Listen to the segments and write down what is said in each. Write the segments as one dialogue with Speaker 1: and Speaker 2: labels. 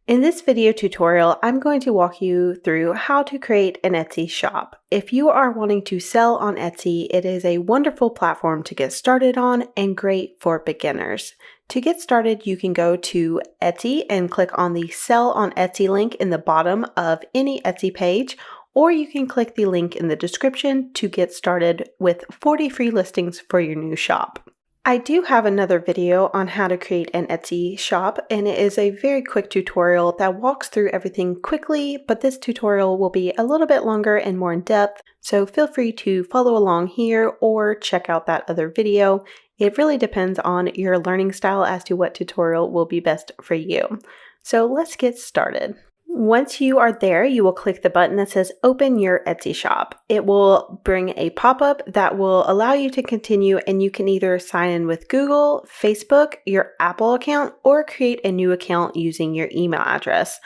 Speaker 1: In this video tutorial, I'm going to walk you through how to create an Etsy shop. If you are wanting to sell on Etsy, it is a wonderful platform to get started on and great for beginners. To get started, you can go to Etsy and click on the Sell on Etsy link in the bottom of any Etsy page, or you can click the link in the description to get started with 40 free listings for your new shop. I do have another video on how to create an Etsy shop, and it is a very quick tutorial that walks through everything quickly, but this tutorial will be a little bit longer and more in depth, so feel free to follow along here or check out that other video. It really depends on your learning style as to what tutorial will be best for you. So let's get started. Once you are there, you will click the button that says Open Your Etsy Shop. It will bring a pop-up that will allow you to continue, and you can either sign in with Google, Facebook, your Apple account, or create a new account using your email address.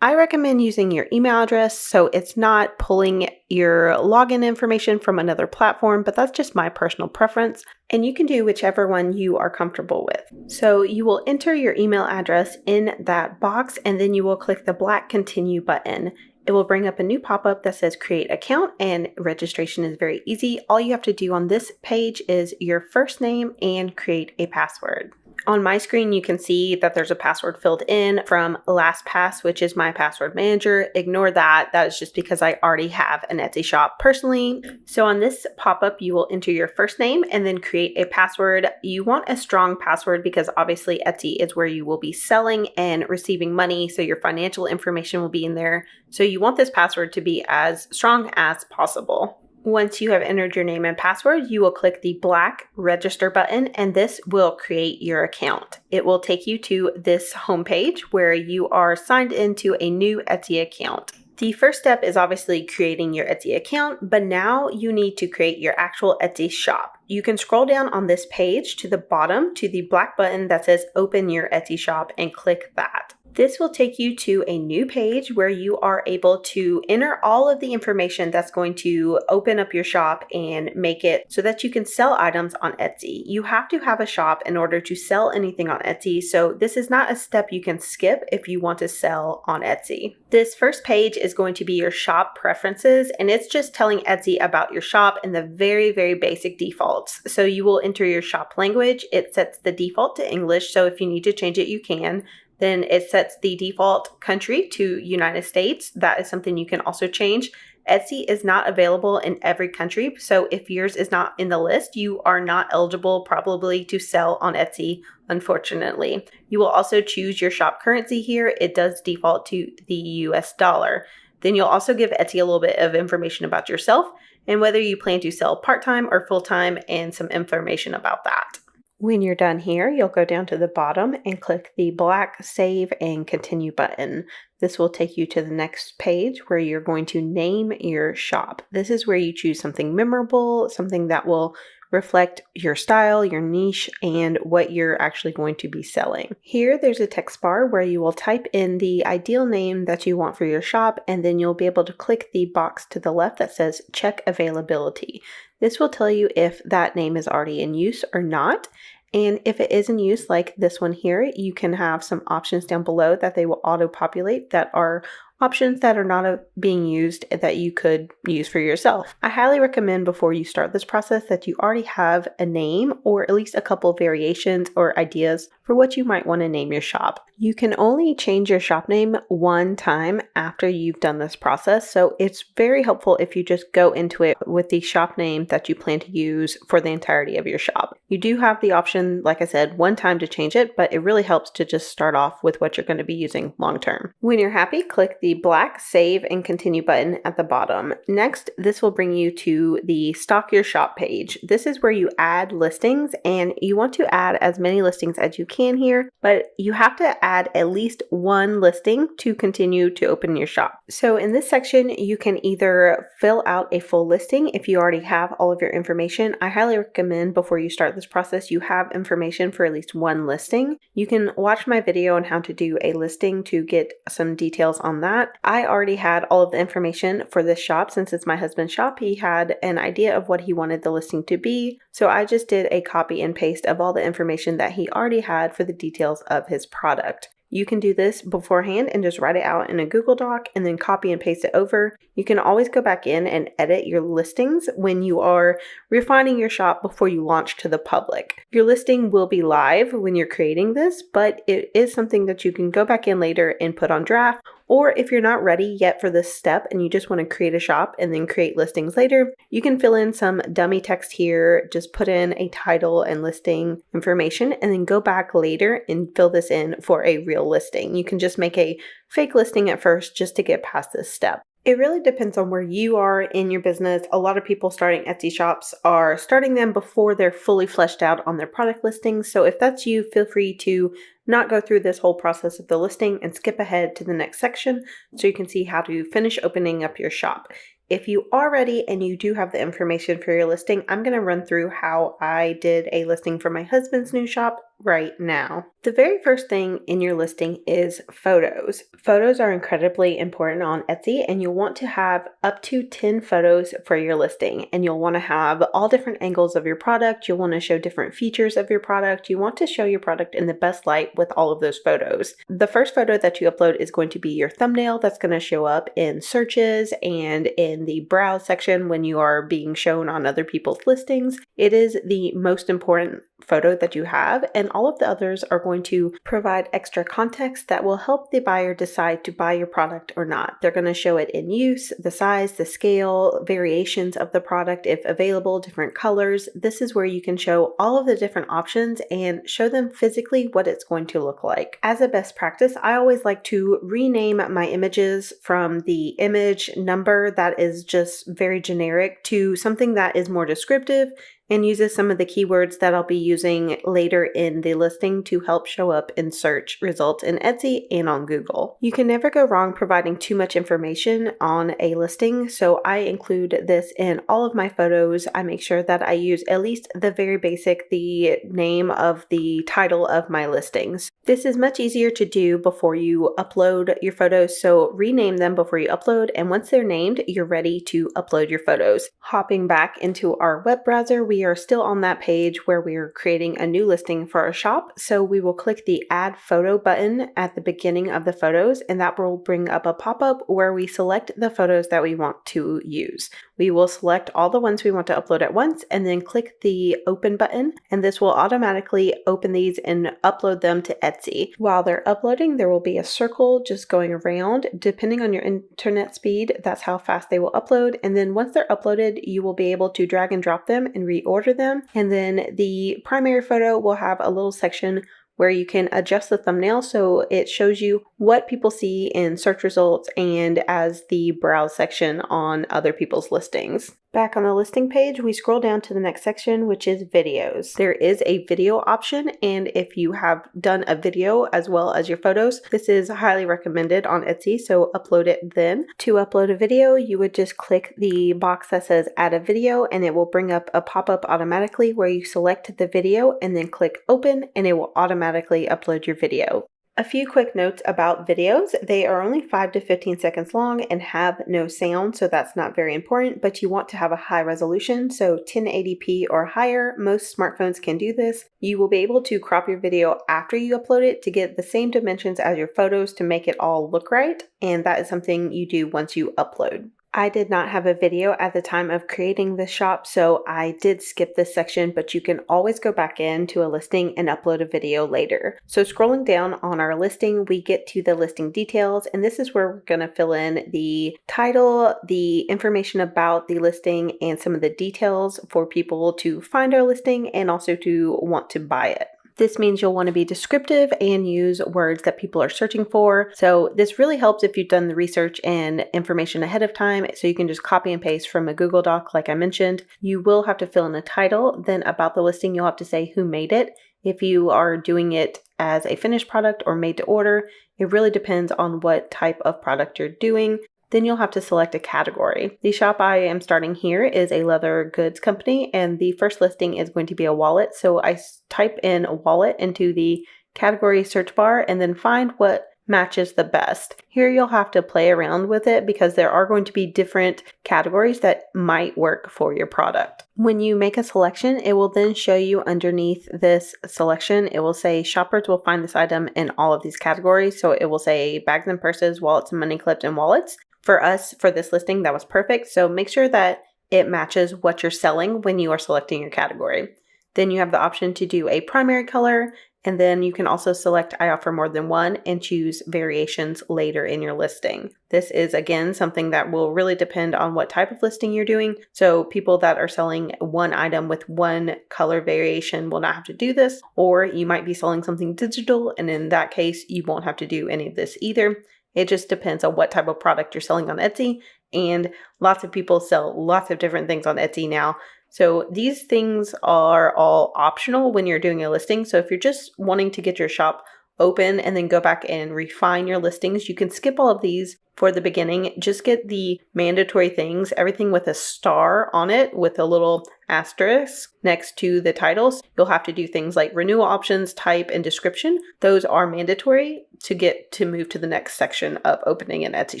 Speaker 1: I recommend using your email address so it's not pulling your login information from another platform, but that's just my personal preference, and you can do whichever one you are comfortable with. So you will enter your email address in that box, and then you will click the black Continue button. It will bring up a new pop-up that says Create Account, and registration is very easy. All you have to do on this page is your first name and create a password. On my screen, you can see that there's a password filled in from LastPass, which is my password manager. Ignore that. That is just because I already have an Etsy shop personally. So on this pop-up, you will enter your first name and then create a password. You want a strong password because obviously Etsy is where you will be selling and receiving money, so your financial information will be in there. So you want this password to be as strong as possible. Once you have entered your name and password, you will click the black register button, and this will create your account. It will take you to this homepage where you are signed into a new Etsy account. The first step is obviously creating your Etsy account, but now you need to create your actual Etsy shop. You can scroll down on this page to the bottom to the black button that says Open Your Etsy Shop and click that. This will take you to a new page where you are able to enter all of the information that's going to open up your shop and make it so that you can sell items on Etsy. You have to have a shop in order to sell anything on Etsy, so this is not a step you can skip if you want to sell on Etsy. This first page is going to be your shop preferences, and it's just telling Etsy about your shop and the very, very basic defaults. So you will enter your shop language. It sets the default to English, so if you need to change it, you can. Then it sets the default country to United States. That is something you can also change. Etsy is not available in every country, so if yours is not in the list, you are not eligible probably to sell on Etsy, unfortunately. You will also choose your shop currency here. It does default to the US dollar. Then you'll also give Etsy a little bit of information about yourself and whether you plan to sell part-time or full-time, and some information about that. When you're done here, you'll go down to the bottom and click the black Save and Continue button. This will take you to the next page where you're going to name your shop. This is where you choose something memorable, something that will reflect your style, your niche, and what you're actually going to be selling. Here, there's a text bar where you will type in the ideal name that you want for your shop, and then you'll be able to click the box to the left that says Check Availability. This will tell you if that name is already in use or not. And if it is in use, like this one here, you can have some options down below that they will auto-populate that are options that are not being used that you could use for yourself. I highly recommend before you start this process that you already have a name or at least a couple variations or ideas for what you might want to name your shop. You can only change your shop name one time after you've done this process, so it's very helpful if you just go into it with the shop name that you plan to use for the entirety of your shop. You do have the option, like I said, one time to change it, but it really helps to just start off with what you're going to be using long term. When you're happy, click the black Save and Continue button at the bottom. Next, this will bring you to the Stock Your Shop page. This is where you add listings, and you want to add as many listings as you can here, but you have to add at least one listing to continue to open your shop. So in this section, you can either fill out a full listing if you already have all of your information. I highly recommend before you start this process, you have information for at least one listing. You can watch my video on how to do a listing to get some details on that. I already had all of the information for this shop. Since it's my husband's shop, he had an idea of what he wanted the listing to be. So I just did a copy and paste of all the information that he already had for the details of his product. You can do this beforehand and just write it out in a Google Doc and then copy and paste it over. You can always go back in and edit your listings when you are refining your shop before you launch to the public. Your listing will be live when you're creating this, but it is something that you can go back in later and put on draft. Or if you're not ready yet for this step and you just want to create a shop and then create listings later, you can fill in some dummy text here, just put in a title and listing information, and then go back later and fill this in for a real listing. You can just make a fake listing at first just to get past this step. It really depends on where you are in your business. A lot of people starting Etsy shops are starting them before they're fully fleshed out on their product listings. So if that's you, feel free to not go through this whole process of the listing and skip ahead to the next section so you can see how to finish opening up your shop. If you are ready and you do have the information for your listing, I'm going to run through how I did a listing for my husband's new shop right now. The very first thing in your listing is photos. Photos are incredibly important on Etsy, and you'll want to have up to 10 photos for your listing, and you'll want to have all different angles of your product. You'll want to show different features of your product. You want to show your product in the best light with all of those photos. The first photo that you upload is going to be your thumbnail that's going to show up in searches and in the browse section when you are being shown on other people's listings. It is the most important photo that you have, and all of the others are going to provide extra context that will help the buyer decide to buy your product or not. They're going to show it in use, the size, the scale, variations of the product if available, different colors. This is where you can show all of the different options and show them physically what it's going to look like. As a best practice, I always like to rename my images from the image number that is just very generic to something that is more descriptive and uses some of the keywords that I'll be using later in the listing to help show up in search results in Etsy and on Google. You can never go wrong providing too much information on a listing, so I include this in all of my photos. I make sure that I use at least the very basic, the name of the title of my listings. This is much easier to do before you upload your photos, so rename them before you upload, and once they're named, you're ready to upload your photos. Hopping back into our web browser, we are still on that page where we are creating a new listing for our shop. So we will click the Add Photo button at the beginning of the photos, and that will bring up a pop-up where we select the photos that we want to use. We will select all the ones we want to upload at once and then click the Open button, and this will automatically open these and upload them to Etsy. While they're uploading, there will be a circle just going around. Depending on your internet speed, that's how fast they will upload. And then once they're uploaded, you will be able to drag and drop them and reorder them. And then the primary photo will have a little section where you can adjust the thumbnail so it shows you what people see in search results and as the browse section on other people's listings. Back on the listing page, we scroll down to the next section, which is videos. There is a video option, and if you have done a video as well as your photos, this is highly recommended on Etsy, so upload it then. To upload a video, you would just click the box that says add a video, and it will bring up a pop-up automatically where you select the video and then click open, and it will automatically upload your video. A few quick notes about videos. They are only 5 to 15 seconds long and have no sound, so that's not very important, but you want to have a high resolution, so 1080p or higher. Most smartphones can do this. You will be able to crop your video after you upload it to get the same dimensions as your photos to make it all look right, and that is something you do once you upload. I did not have a video at the time of creating this shop, so I did skip this section, but you can always go back into a listing and upload a video later. So scrolling down on our listing, we get to the listing details, and this is where we're going to fill in the title, the information about the listing, and some of the details for people to find our listing and also to want to buy it. This means you'll want to be descriptive and use words that people are searching for. So this really helps if you've done the research and information ahead of time, so you can just copy and paste from a Google Doc like I mentioned. You will have to fill in a title. Then about the listing, you'll have to say who made it. If you are doing it as a finished product or made to order, it really depends on what type of product you're doing. Then you'll have to select a category. The shop I am starting here is a leather goods company, and the first listing is going to be a wallet. So I type in wallet into the category search bar and then find what matches the best. Here you'll have to play around with it because there are going to be different categories that might work for your product. When you make a selection, it will then show you underneath this selection, it will say shoppers will find this item in all of these categories. So it will say bags and purses, wallets and money clips and wallets. For us, for this listing, that was perfect. So make sure that it matches what you're selling when you are selecting your category. Then you have the option to do a primary color, and then you can also select I offer more than one and choose variations later in your listing. This is, again, something that will really depend on what type of listing you're doing. So people that are selling one item with one color variation will not have to do this, or you might be selling something digital, and in that case, you won't have to do any of this either. It just depends on what type of product you're selling on Etsy, and lots of people sell lots of different things on Etsy now. So these things are all optional when you're doing a listing. So if you're just wanting to get your shop open and then go back and refine your listings, you can skip all of these for the beginning. Just get the mandatory things, everything with a star on it with a little asterisk next to the titles. You'll have to do things like renewal options, type, and description. Those are mandatory to get to move to the next section of opening an Etsy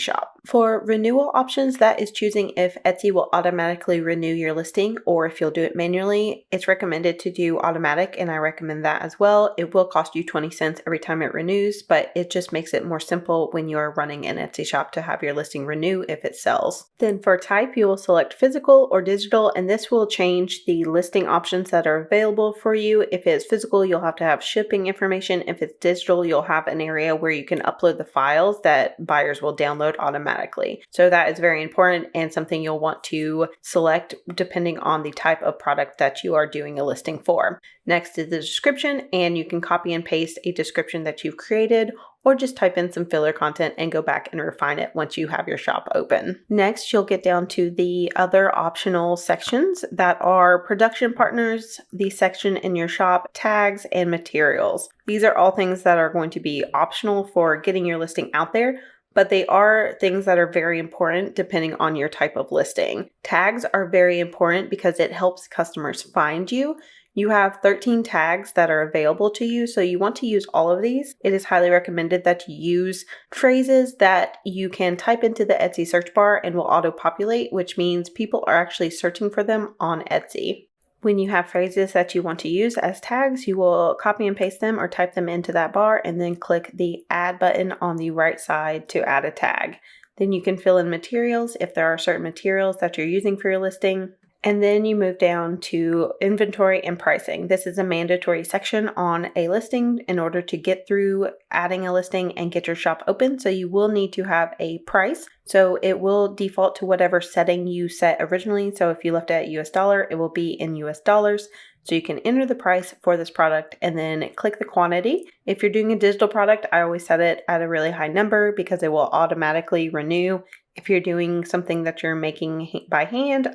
Speaker 1: shop. For renewal options, that is choosing if Etsy will automatically renew your listing or if you'll do it manually. It's recommended to do automatic, and I recommend that as well. It will cost you 20 cents every time it renews, but it just makes it more simple when you're running an Etsy shop to have your listing renew if it sells. Then for type, you will select physical or digital, and this will change the listing options that are available for you. If it's physical, you'll have to have shipping information. If it's digital, you'll have an area where you can upload the files that buyers will download automatically. So that is very important and something you'll want to select depending on the type of product that you are doing a listing for. Next is the description, and you can copy and paste a description that you've created, or just type in some filler content and go back and refine it once you have your shop open. Next, you'll get down to the other optional sections that are production partners, the section in your shop, tags, and materials. These are all things that are going to be optional for getting your listing out there, but they are things that are very important depending on your type of listing. Tags are very important because it helps customers find you. You have 13 tags that are available to you, so you want to use all of these. It is highly recommended that you use phrases that you can type into the Etsy search bar and will auto-populate, which means people are actually searching for them on Etsy. When you have phrases that you want to use as tags, you will copy and paste them or type them into that bar and then click the Add button on the right side to add a tag. Then you can fill in materials if there are certain materials that you're using for your listing. And then you move down to inventory and pricing. This is a mandatory section on a listing in order to get through adding a listing and get your shop open. So you will need to have a price. So it will default to whatever setting you set originally. So if you left it at US dollar, it will be in US dollars. So you can enter the price for this product and then click the quantity. If you're doing a digital product, I always set it at a really high number because it will automatically renew. If you're doing something that you're making by hand,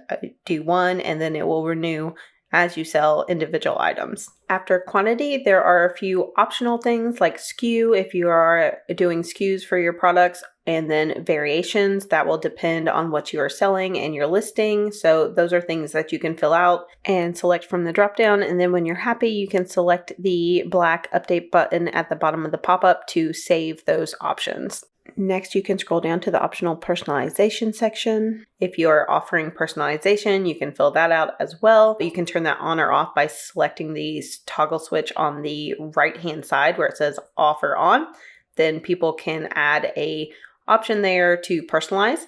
Speaker 1: do 1 and then it will renew as you sell individual items. After quantity, there are a few optional things like SKU if you are doing SKUs for your products, and then variations that will depend on what you are selling and your listing. So those are things that you can fill out and select from the dropdown. And then when you're happy, you can select the black update button at the bottom of the pop-up to save those options. Next, you can scroll down to the optional personalization section. If you're offering personalization, you can fill that out as well. You can turn that on or off by selecting the toggle switch on the right-hand side where it says off or on. Then people can add a option there to personalize.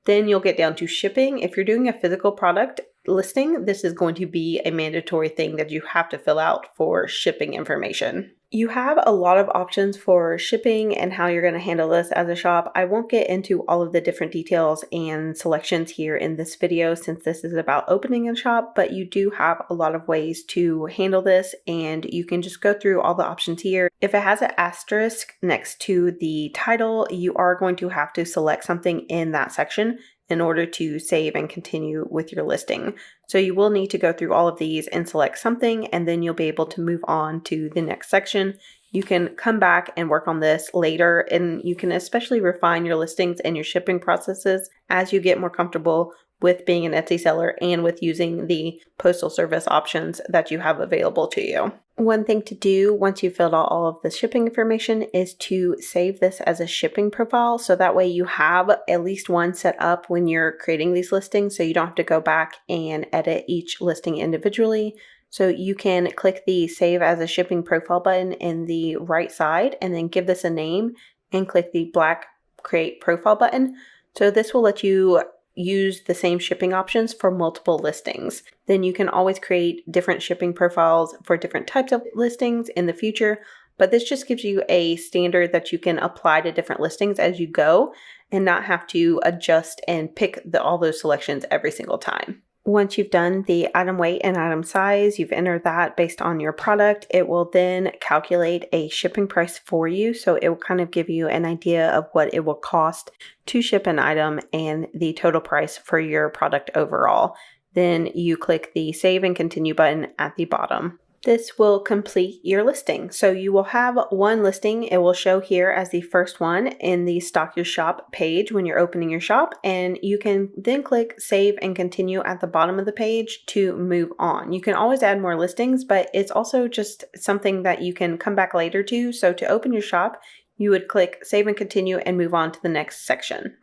Speaker 1: Then you'll get down to shipping. If you're doing a physical product listing, this is going to be a mandatory thing that you have to fill out for shipping information. You have a lot of options for shipping and how you're going to handle this as a shop. I won't get into all of the different details and selections here in this video since this is about opening a shop, but you do have a lot of ways to handle this and you can just go through all the options here. If it has an asterisk next to the title, you are going to have to select something in that section in order to save and continue with your listing. So you will need to go through all of these and select something, and then you'll be able to move on to the next section. You can come back and work on this later, and you can especially refine your listings and your shipping processes as you get more comfortable with being an Etsy seller and with using the postal service options that you have available to you. One thing to do once you've filled out all of the shipping information is to save this as a shipping profile, so that way you have at least one set up when you're creating these listings, so you don't have to go back and edit each listing individually. So you can click the Save as a Shipping Profile button in the right side and then give this a name and click the black Create Profile button. So this will let you use the same shipping options for multiple listings. Then you can always create different shipping profiles for different types of listings in the future, but this just gives you a standard that you can apply to different listings as you go and not have to adjust and pick all those selections every single time. Once you've done the item weight and item size, you've entered that based on your product, it will then calculate a shipping price for you. So it will kind of give you an idea of what it will cost to ship an item and the total price for your product overall. Then you click the Save and Continue button at the bottom. This will complete your listing. So you will have one listing. It will show here as the first one in the Stock Your Shop page when you're opening your shop, and you can then click Save and Continue at the bottom of the page to move on. You can always add more listings, but it's also just something that you can come back later to. So to open your shop, you would click Save and Continue and move on to the next section.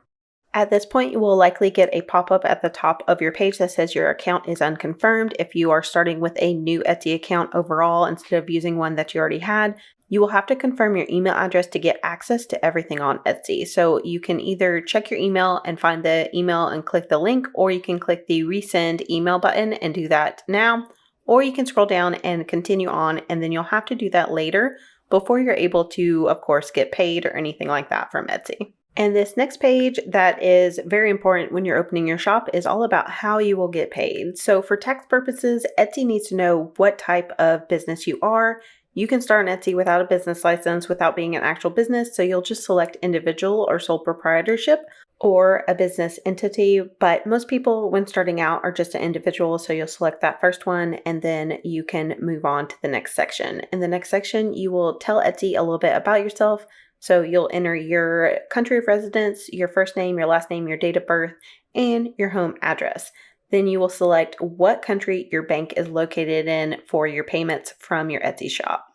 Speaker 1: At this point, you will likely get a pop-up at the top of your page that says your account is unconfirmed. If you are starting with a new Etsy account overall instead of using one that you already had, you will have to confirm your email address to get access to everything on Etsy. So you can either check your email and find the email and click the link, or you can click the resend email button and do that now, or you can scroll down and continue on, and then you'll have to do that later before you're able to, of course, get paid or anything like that from Etsy. And this next page that is very important when you're opening your shop is all about how you will get paid. So for tax purposes, Etsy needs to know what type of business you are. You can start an Etsy without a business license, without being an actual business. So you'll just select individual or sole proprietorship or a business entity. But most people when starting out are just an individual. So you'll select that first one and then you can move on to the next section. In the next section, you will tell Etsy a little bit about yourself. So you'll enter your country of residence, your first name, your last name, your date of birth, and your home address. Then you will select what country your bank is located in for your payments from your Etsy shop.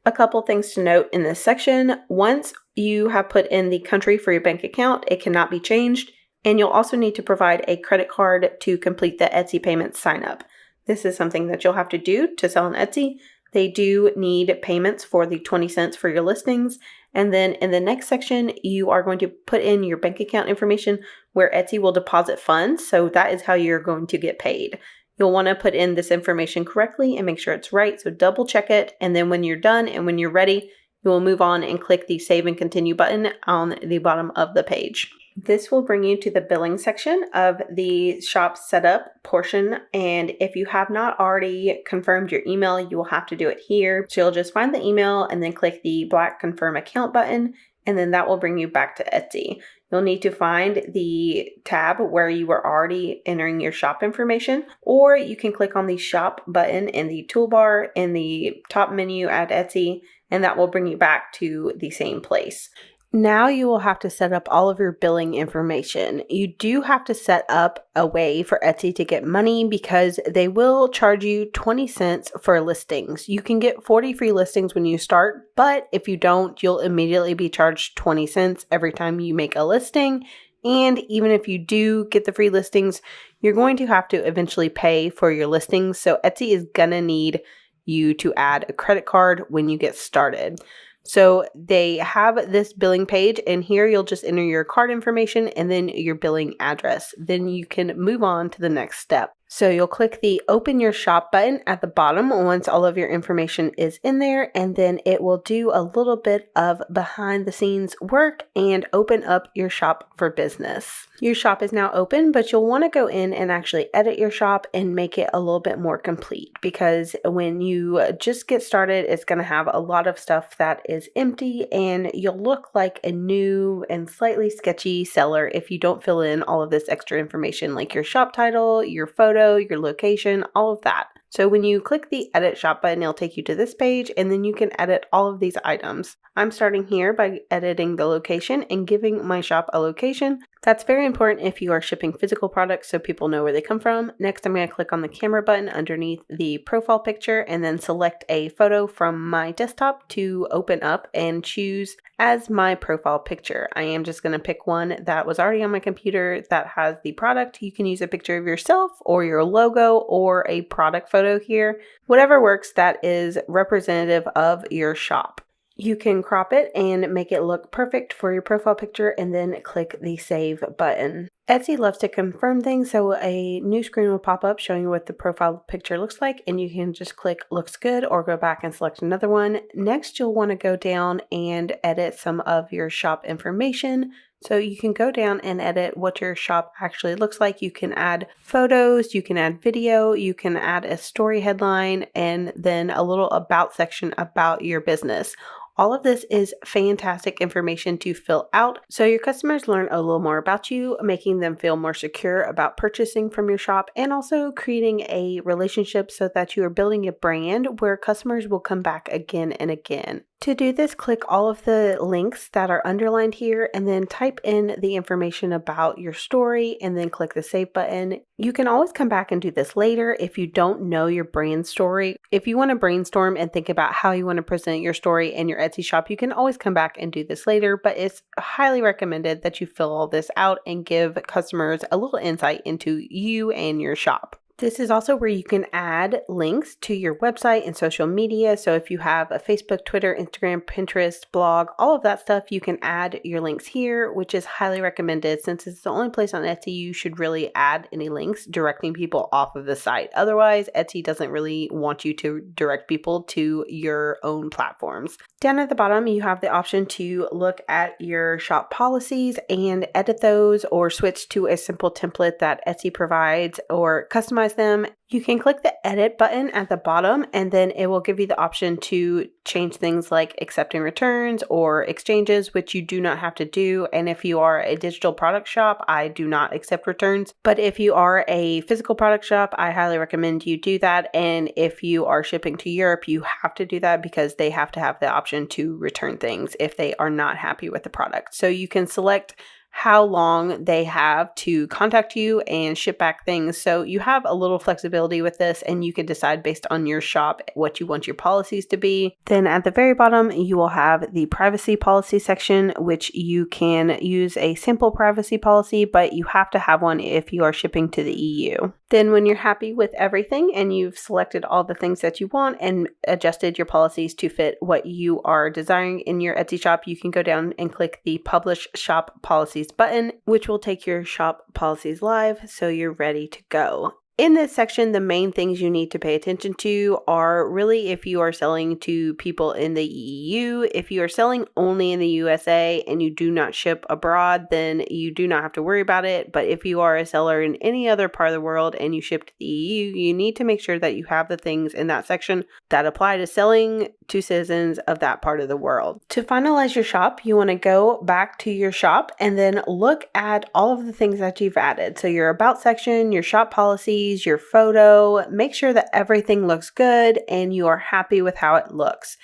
Speaker 1: A couple things to note in this section. Once you have put in the country for your bank account, it cannot be changed. And you'll also need to provide a credit card to complete the Etsy payment sign up. This is something that you'll have to do to sell on Etsy. They do need payments for the 20 cents for your listings. And then in the next section, you are going to put in your bank account information where Etsy will deposit funds. So that is how you're going to get paid. You'll want to put in this information correctly and make sure it's right. So double check it. And then when you're done and when you're ready, you will move on and click the Save and Continue button on the bottom of the page. This will bring you to the billing section of the shop setup portion. And if you have not already confirmed your email, you will have to do it here. So you'll just find the email and then click the black Confirm Account button, and then that will bring you back to Etsy. You'll need to find the tab where you were already entering your shop information, or you can click on the Shop button in the toolbar in the top menu at Etsy, and that will bring you back to the same place. Now you will have to set up all of your billing information. You do have to set up a way for Etsy to get money because they will charge you 20 cents for listings. You can get 40 free listings when you start, but if you don't, you'll immediately be charged 20 cents every time you make a listing. And even if you do get the free listings, you're going to have to eventually pay for your listings. So Etsy is gonna need you to add a credit card when you get started. So they have this billing page, and here you'll just enter your card information and then your billing address. Then you can move on to the next step. So you'll click the Open Your Shop button at the bottom once all of your information is in there, and then it will do a little bit of behind the scenes work and open up your shop for business. Your shop is now open, but you'll want to go in and actually edit your shop and make it a little bit more complete, because when you just get started, it's going to have a lot of stuff that is empty and you'll look like a new and slightly sketchy seller if you don't fill in all of this extra information like your shop title, your photo, your location, all of that. So when you click the edit shop button, it'll take you to this page and then you can edit all of these items. I'm starting here by editing the location and giving my shop a location. That's very important if you are shipping physical products so people know where they come from. Next, I'm going to click on the camera button underneath the profile picture and then select a photo from my desktop to open up and choose as my profile picture. I am just going to pick one that was already on my computer that has the product. You can use a picture of yourself or your logo or a product photo here. Whatever works that is representative of your shop. You can crop it and make it look perfect for your profile picture and then click the save button. Etsy loves to confirm things, so a new screen will pop up showing you what the profile picture looks like, and you can just click looks good or go back and select another one. Next, you'll want to go down and edit some of your shop information. So you can go down and edit what your shop actually looks like. You can add photos, you can add video, you can add a story headline, and then a little about section about your business. All of this is fantastic information to fill out so your customers learn a little more about you, making them feel more secure about purchasing from your shop, and also creating a relationship so that you are building a brand where customers will come back again and again. To do this, click all of the links that are underlined here and then type in the information about your story and then click the save button. You can always come back and do this later if you don't know your brand story. If you want to brainstorm and think about how you want to present your story in your Etsy shop, you can always come back and do this later, but it's highly recommended that you fill all this out and give customers a little insight into you and your shop. This is also where you can add links to your website and social media. So if you have a Facebook, Twitter, Instagram, Pinterest, blog, all of that stuff, you can add your links here, which is highly recommended since it's the only place on Etsy you should really add any links directing people off of the site. Otherwise, Etsy doesn't really want you to direct people to your own platforms. Down at the bottom, you have the option to look at your shop policies and edit those or switch to a simple template that Etsy provides or customize them. You can click the edit button at the bottom and then it will give you the option to change things like accepting returns or exchanges, which you do not have to do. And if you are a digital product shop, I do not accept returns. But if you are a physical product shop, I highly recommend you do that. And if you are shipping to Europe, you have to do that because they have to have the option to return things if they are not happy with the product. So you can select how long they have to contact you and ship back things. So you have a little flexibility with this and you can decide based on your shop what you want your policies to be. Then at the very bottom, you will have the privacy policy section, which you can use a simple privacy policy, but you have to have one if you are shipping to the EU. Then when you're happy with everything and you've selected all the things that you want and adjusted your policies to fit what you are desiring in your Etsy shop, you can go down and click the Publish Shop Policies button, which will take your shop policies live so you're ready to go. In this section, the main things you need to pay attention to are really if you are selling to people in the EU. If you are selling only in the USA and you do not ship abroad, then you do not have to worry about it. But if you are a seller in any other part of the world and you ship to the EU, you need to make sure that you have the things in that section that apply to selling to citizens of that part of the world. To finalize your shop, you want to go back to your shop and then look at all of the things that you've added. So your about section, your shop policies, your photo, make sure that everything looks good and you are happy with how it looks.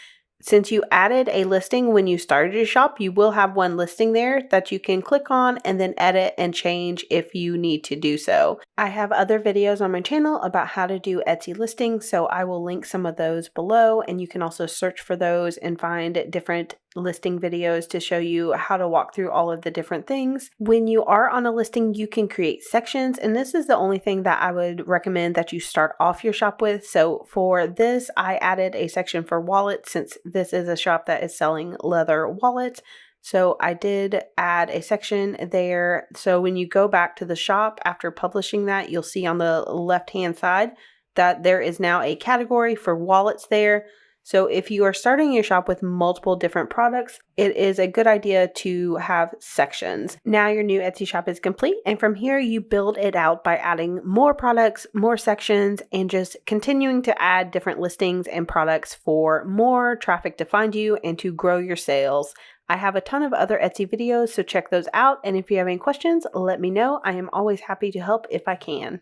Speaker 1: Since you added a listing when you started your shop, you will have one listing there that you can click on and then edit and change if you need to do so. I have other videos on my channel about how to do Etsy listings, so I will link some of those below, and you can also search for those and find different listing videos to show you how to walk through all of the different things. When you are on a listing, you can create sections, and this is the only thing that I would recommend that you start off your shop with. So for this, I added a section for wallets since this is a shop that is selling leather wallets. So I did add a section there. So when you go back to the shop after publishing that, you'll see on the left-hand side that there is now a category for wallets there. So if you are starting your shop with multiple different products, it is a good idea to have sections. Now your new Etsy shop is complete, and from here you build it out by adding more products, more sections, and just continuing to add different listings and products for more traffic to find you and to grow your sales. I have a ton of other Etsy videos, so check those out, and if you have any questions, let me know. I am always happy to help if I can.